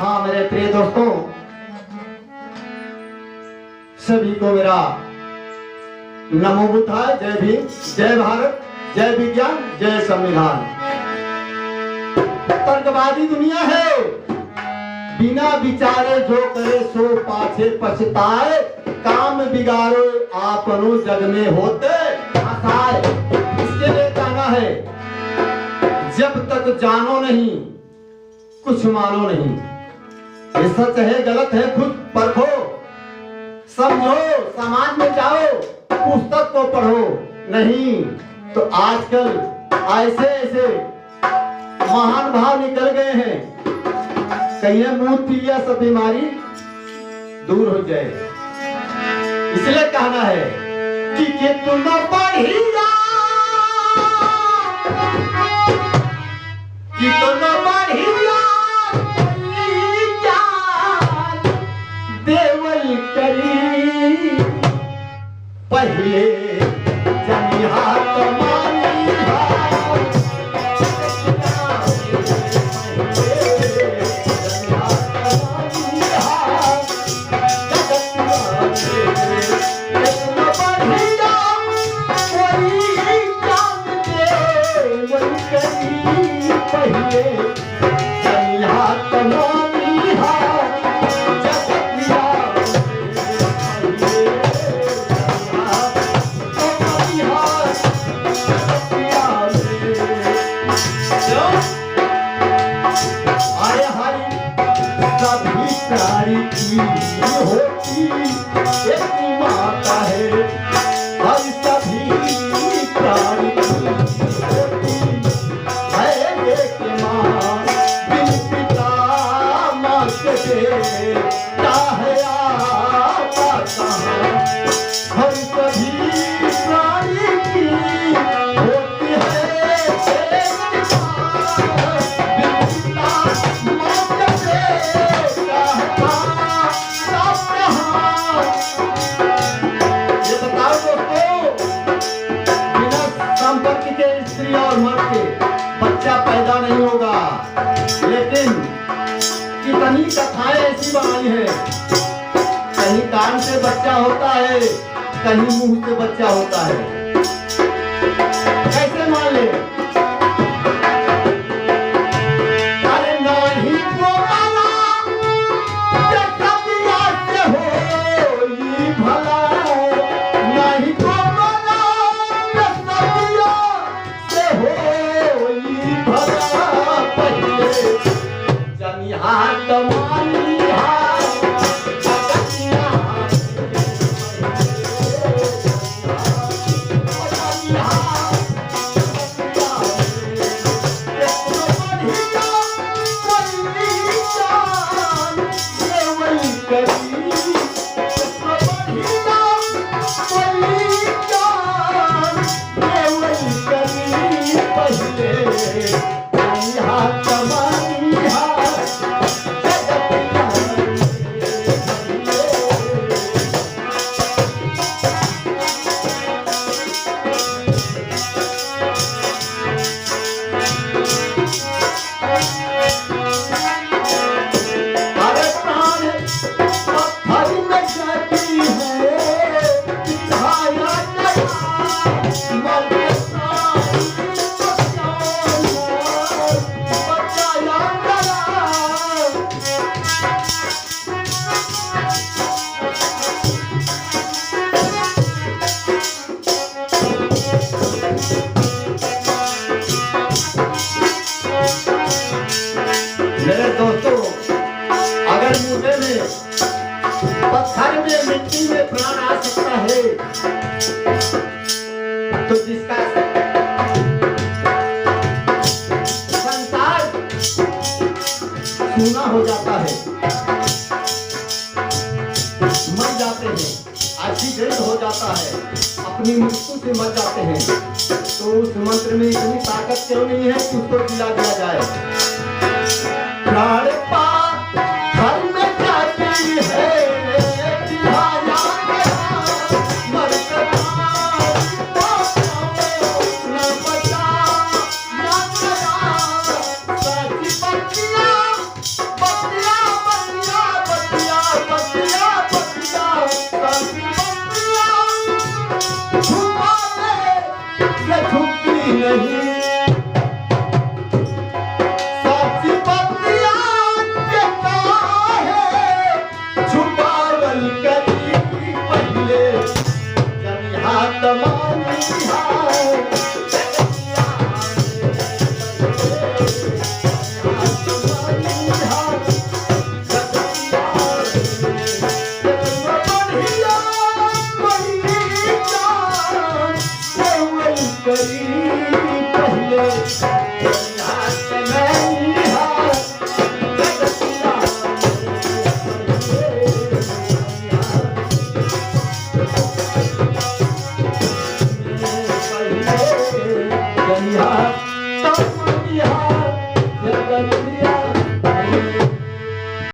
हाँ मेरे प्रिय दोस्तों, सभी को मेरा नमो बुद्धाय। जय भीम, जय भारत, जय विज्ञान, जय संविधान। तर्कवादी दुनिया है, बिना विचारे जो करे सो पाछे पछताए। काम बिगाड़ो आपनो जग में होते हंसाए। इसके लिए कहना है, जब तक जानो नहीं कुछ मानो नहीं। ये सच है गलत है खुद परखो, समझो, समाज में जाओ, पुस्तक को पढ़ो। नहीं तो आजकल ऐसे ऐसे महान भाव निकल गए हैं, कहीं मुंह पीलिया सब बीमारी दूर हो जाए। इसलिए कहना है कि तुम बढ़िया, कि तुम बढ़िया देवल करी पहले जनिहा तमानी हाथ, होती एक माता है, हर सभी प्राणी होती है एक माँ। बिन पिता माँ के बेटा है आपा कहाँ। हर सभी प्राणी की होती है एक माँ। बिन पिता माँ के बेटा है स्त्री और मर्द के बच्चा पैदा नहीं होगा। लेकिन कितनी कथाएं ऐसी बनाई है, कहीं कान से बच्चा होता है, कहीं मुंह से बच्चा होता है। कैसे मान ले? अरे नहीं को माना से हो भला, नहीं को पत्थर में मिट्टी में प्राण आ सकता है, तो जिसका संसार सूना हो जाता है, मर जाते हैं, एक्सीडेंट हो जाता है, अपनी मृत्यु से मर जाते हैं, तो उस मंत्र में इतनी ताकत क्यों नहीं है कि उसको जिला दिया जाए।